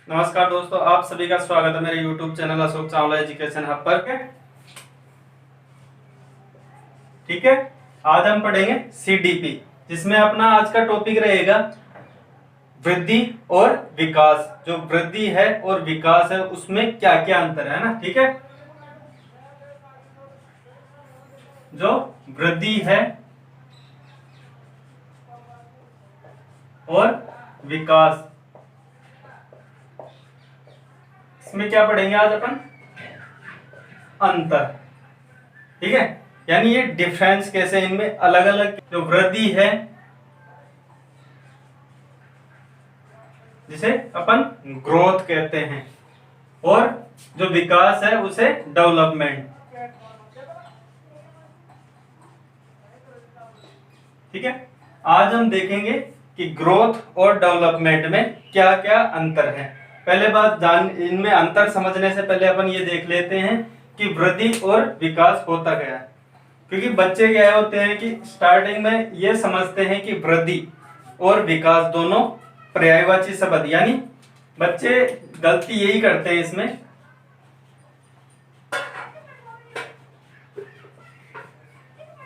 नमस्कार दोस्तों, आप सभी का स्वागत है मेरे YouTube channel Ashok Chawla education hub पर के। ठीक है, आज हम पढ़ेंगे CDP, जिसमें अपना आज का टॉपिक रहेगा वृद्धि और विकास। जो वृद्धि है और विकास है उसमें क्या क्या अंतर है ना। ठीक है, जो वृद्धि है और विकास, इसमें क्या पढ़ेंगे आज अपन? अंतर। ठीक है, यानी ये डिफरेंस कैसे इनमें अलग अलग। जो वृद्धि है जिसे अपन ग्रोथ कहते हैं, और जो विकास है उसे डेवलपमेंट। ठीक है, आज हम देखेंगे कि ग्रोथ और डेवलपमेंट में क्या क्या अंतर है। पहले बात इनमें अंतर समझने से पहले अपन ये देख लेते हैं कि वृद्धि और विकास होता क्या है। क्योंकि बच्चे क्या होते हैं कि स्टार्टिंग में ये समझते हैं कि वृद्धि और विकास दोनों पर्यायवाची शब्द, यानी बच्चे गलती यही करते हैं इसमें।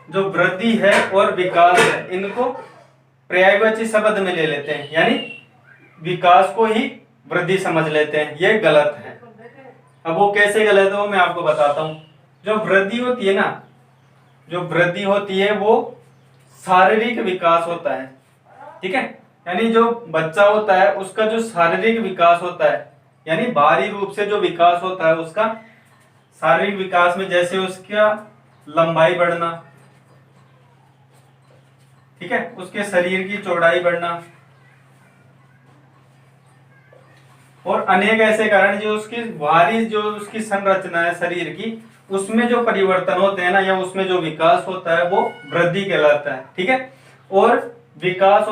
जो वृद्धि है और विकास है इनको पर्यायवाची शब्द में ले लेते हैं, यानी विकास को ही वृद्धि समझ लेते हैं। ये गलत है। अब वो कैसे गलत है वो मैं आपको बताता हूं। जो वृद्धि होती है ना, जो वृद्धि होती है वो शारीरिक विकास होता है। ठीक है, यानी जो बच्चा होता है उसका जो शारीरिक विकास होता है, यानी बाहरी रूप से जो विकास होता है उसका शारीरिक विकास में, जैसे उसका लंबाई बढ़ना, ठीक है, उसके शरीर की चौड़ाई बढ़ना और अनेक ऐसे कारण जो उसकी बाहरी जो उसकी संरचना है शरीर की, उसमें जो परिवर्तन होते हैं ना, या उसमें जो विकास होता है वो वृद्धि कहलाता है। ठीक है, और विकास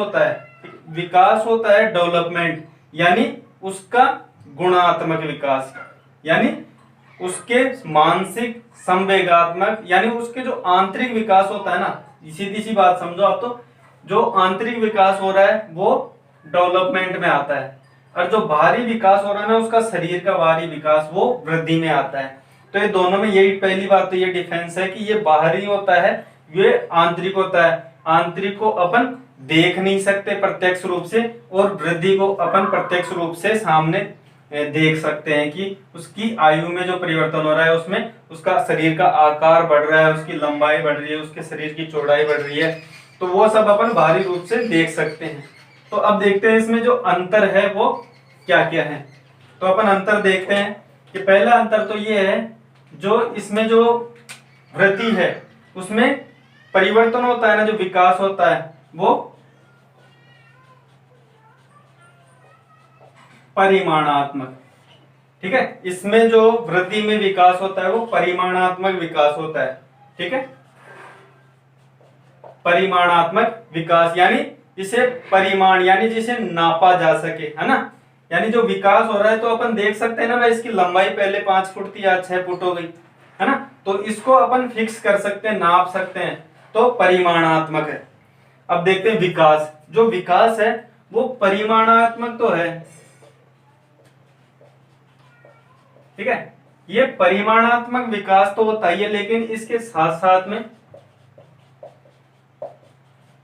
होता है डेवलपमेंट, यानी उसका गुणात्मक विकास, यानी उसके मानसिक संवेगात्मक, यानी उसके जो आंतरिक विकास होता है ना, सीधी सी बात समझो आप, तो जो आंतरिक विकास हो रहा है वो डेवलपमेंट में आता है, और जो बाहरी विकास हो रहा है ना उसका शरीर का बाहरी विकास वो वृद्धि में आता है। तो ये दोनों में यही पहली बात तो ये डिफरेंस है कि ये बाहरी होता है, ये आंतरिक होता है। आंतरिक को अपन देख नहीं सकते प्रत्यक्ष रूप से, और वृद्धि को अपन प्रत्यक्ष रूप से सामने देख सकते हैं कि उसकी आयु में जो परिवर्तन हो रहा है, उसमें उसका शरीर का आकार बढ़ रहा है, उसकी लंबाई बढ़ रही है, उसके शरीर की चौड़ाई बढ़ रही है, तो वो सब अपन बाहरी रूप से देख सकते हैं। तो अब देखते हैं इसमें जो अंतर है वो क्या क्या है। तो अपन अंतर देखते हैं कि पहला अंतर तो ये है, जो इसमें जो वृद्धि है उसमें परिवर्तन होता है ना, जो विकास होता है वो परिमाणात्मक। ठीक है, इसमें जो वृद्धि में विकास होता है वो परिमाणात्मक विकास होता है। ठीक है, परिमाणात्मक विकास, यानी जिसे परिमाण, यानी जिसे नापा जा सके, है ना। यानी जो विकास हो रहा है तो अपन देख सकते हैं ना भाई, इसकी लंबाई पहले 5 फुट थी, आज 6 फुट हो गई, है ना। तो इसको अपन फिक्स कर सकते हैं, नाप सकते हैं, तो परिमाणात्मक है। अब देखते हैं विकास। जो विकास है वो परिमाणात्मक तो है, ठीक है, ये परिमाणात्मक विकास तो होता ही है, लेकिन इसके साथ साथ में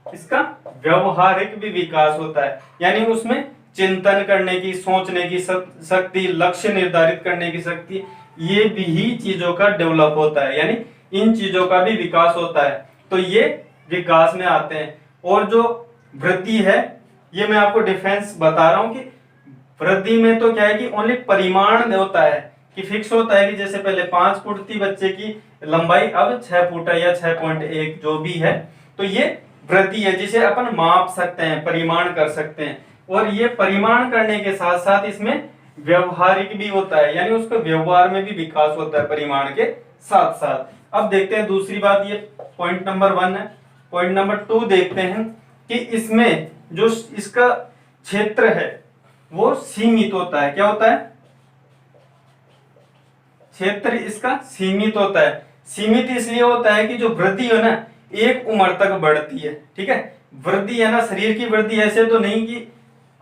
इसका व्यवहारिक भी विकास होता है। यानी उसमें चिंतन करने की, सोचने की शक्ति, लक्ष्य निर्धारित करने की शक्ति, ये भी चीजों का डेवलप होता है, यानी इन चीजों का भी विकास होता है। तो ये विकास में आते हैं। और जो वृद्धि है, ये मैं आपको डिफरेंस बता रहा हूं कि वृद्धि में तो क्या है कि ओनली परिमाण होता है, कि फिक्स होता है कि जैसे पहले 5 फुट थी बच्चे की लंबाई, अब 6 फुट है या 6.1 जो भी है। तो ये वृद्धि है जिसे अपन माप सकते हैं, परिमाण कर सकते हैं। और ये परिमाण करने के साथ साथ इसमें व्यवहारिक भी होता है, यानी उसके व्यवहार में भी विकास होता है परिमाण के साथ साथ। अब देखते हैं दूसरी बात, ये पॉइंट नंबर 1 है। पॉइंट नंबर 2 देखते हैं कि इसमें जो इसका क्षेत्र है वो सीमित होता है। क्या होता है? क्षेत्र इसका सीमित होता है। सीमित इसलिए होता है कि जो वृद्धि है ना एक उम्र तक बढ़ती है। ठीक है, वृद्धि है ना, शरीर की वृद्धि ऐसे तो नहीं कि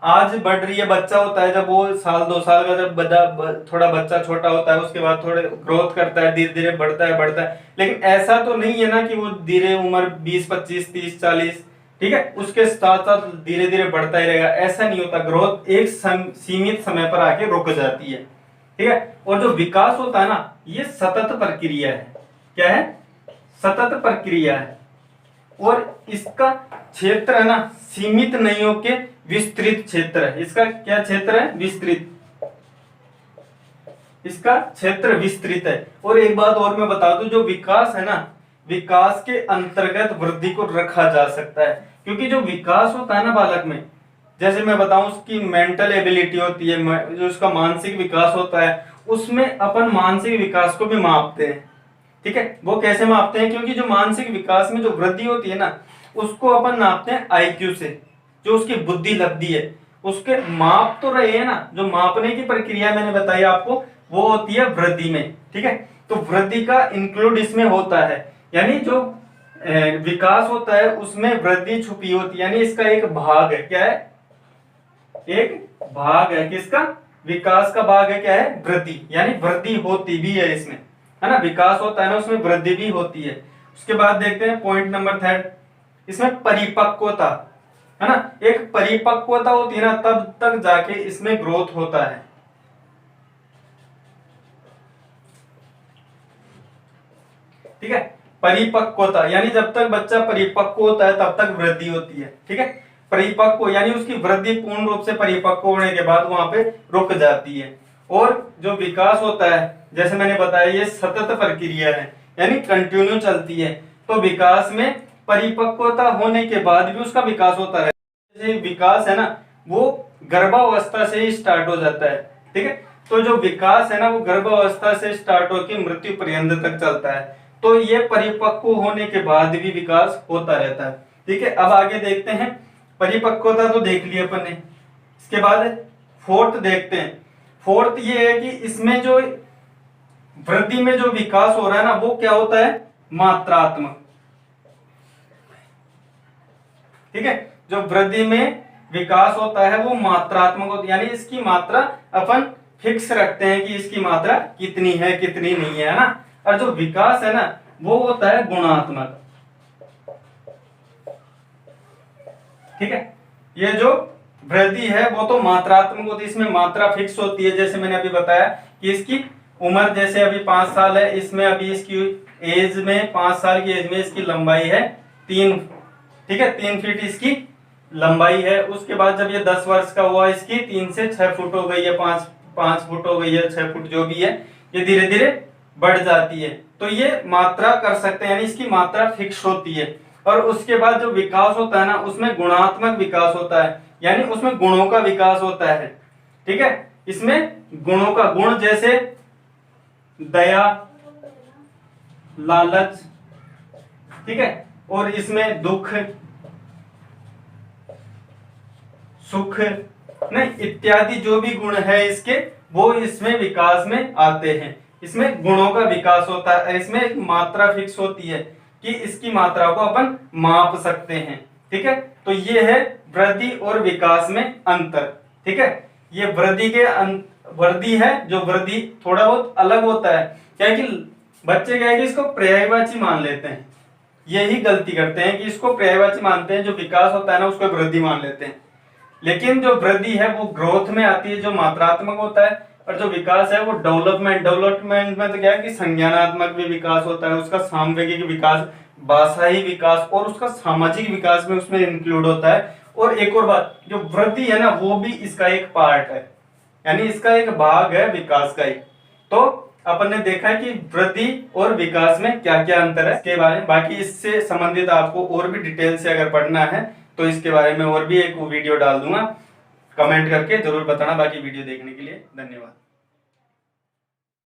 आज बढ़ रही है, बच्चा होता है जब वो साल 2 साल का, जब थोड़ा बच्चा छोटा होता है उसके बाद थोड़े ग्रोथ करता है, धीरे धीरे बढ़ता है। लेकिन ऐसा तो नहीं है ना कि वो धीरे उम्र 20 25 30 40, ठीक है, उसके साथ साथ धीरे धीरे बढ़ता ही रहेगा, ऐसा नहीं होता। ग्रोथ एक सीमित समय पर आके रुक जाती है, ठीक है। और जो विकास होता है ना, ये सतत प्रक्रिया है। क्या है? सतत प्रक्रिया है। और इसका क्षेत्र है ना, सीमित नहीं होके विस्तृत क्षेत्र है। इसका क्या क्षेत्र है? विस्तृत। इसका क्षेत्र विस्तृत है। और एक बात और मैं बता दूं, जो विकास है ना, विकास के अंतर्गत वृद्धि को रखा जा सकता है। क्योंकि जो विकास होता है ना बालक में, जैसे मैं बताऊं उसकी मेंटल एबिलिटी होती है, जो उसका मानसिक विकास होता है, उसमें अपन मानसिक विकास को भी मापते हैं, ठीक है। वो कैसे मापते हैं? क्योंकि जो मानसिक विकास में जो वृद्धि होती है ना, उसको अपन नापते हैं आईक्यू से, जो उसकी बुद्धि लब्धि है। उसके माप तो रहे हैं ना, जो मापने की प्रक्रिया मैंने बताई आपको, वो होती है वृद्धि में, ठीक है। तो वृद्धि का इंक्लूड इसमें होता है, यानी जो विकास होता है उसमें वृद्धि छुपी होती है, यानी इसका एक भाग है। क्या है? एक भाग है। किसका? विकास का भाग है। क्या है? वृद्धि, यानी वृद्धि होती भी है इसमें, है ना। विकास होता है ना, उसमें वृद्धि भी होती है। उसके बाद देखते हैं पॉइंट नंबर 3, इसमें परिपक्वता, है ना। एक परिपक्वता होती है ना, तब तक जाके इसमें ग्रोथ होता है, ठीक है। परिपक्वता यानी जब तक बच्चा परिपक्व होता है तब तक वृद्धि होती है, ठीक है। परिपक्व यानी उसकी वृद्धि पूर्ण रूप से परिपक्व होने के बाद वहां पे रुक जाती है। और जो विकास होता है, जैसे मैंने बताया, ये सतत प्रक्रिया है, यानी कंटिन्यू चलती है। तो विकास में परिपक्वता होने के बाद भी उसका विकास होता है। जैसे विकास है ना, वो गर्भावस्था से ही स्टार्ट हो जाता है, ठीक है। तो जो विकास है ना, वो गर्भावस्था से स्टार्ट होकर मृत्यु पर्यंत तक चलता है। तो ये परिपक्व होने के बाद भी विकास होता रहता है, ठीक है। अब आगे देखते हैं, परिपक्वता तो देख ली अपन ने। इसके बाद फोर्थ देखते हैं। फोर्थ ये है कि इसमें जो वृद्धि में जो विकास हो रहा है ना, वो क्या होता है? मात्रात्मक, ठीक है। जो वृद्धि में विकास होता है वो मात्रात्मक होता है, यानी इसकी मात्रा अपन फिक्स रखते हैं कि इसकी मात्रा कितनी है कितनी नहीं है ना। और जो विकास है ना, वो होता है गुणात्मक, ठीक है। ये जो वृद्धि है वो तो मात्रात्मक होती है, इसमें मात्रा फिक्स होती है। जैसे मैंने अभी बताया कि इसकी उम्र जैसे अभी 5 साल है, इसमें अभी इसकी एज में 5 साल की एज में इसकी लंबाई है 3, ठीक है, 3 फीट इसकी लंबाई है। उसके बाद जब ये 10 वर्ष का हुआ, इसकी 3 से 6 फुट हो गई है, 5 फुट हो गई है, 6 फुट जो भी है, ये धीरे धीरे बढ़ जाती है। तो ये मात्रा कर सकते हैं, यानी इसकी मात्रा फिक्स होती है। और उसके बाद जो विकास होता है ना, उसमें गुणात्मक विकास होता है, यानी उसमें गुणों का विकास होता है, ठीक है। इसमें गुणों का, गुण जैसे दया, लालच, ठीक है, और इसमें दुख, सुख नहीं इत्यादि जो भी गुण है इसके, वो इसमें विकास में आते हैं। इसमें गुणों का विकास होता है। इसमें एक मात्रा फिक्स होती है कि इसकी मात्रा को अपन माप सकते हैं, ठीक है। तो ये है वृद्धि और विकास में अंतर, ठीक है। ये वृद्धि है, जो वृद्धि थोड़ा बहुत अलग होता है। क्या कि बच्चे क्या है कि इसको पर्यायवाची मान लेते हैं, यही गलती करते हैं कि इसको पर्यायवाची मानते हैं। जो विकास होता है ना, उसको वृद्धि मान लेते हैं। लेकिन जो वृद्धि है वो ग्रोथ में आती है, जो मात्रात्मक होता है। और जो विकास है वो डेवलपमेंट में तो क्या है कि संज्ञानात्मक भी विकास होता है, उसका सामवेगिक विकास, भाषाई विकास और उसका सामाजिक विकास में उसमें इंक्लूड होता है। और एक और बात, जो वृद्धि है ना, वो भी इसका एक पार्ट है, यानी इसका एक भाग है विकास का ही। तो अपन ने देखा है कि वृद्धि और विकास में क्या क्या अंतर है इसके बारे में। बाकी इससे संबंधित आपको और भी डिटेल से अगर पढ़ना है तो इसके बारे में और भी एक वीडियो डाल दूंगा। कमेंट करके जरूर बताना। बाकी वीडियो देखने के लिए धन्यवाद।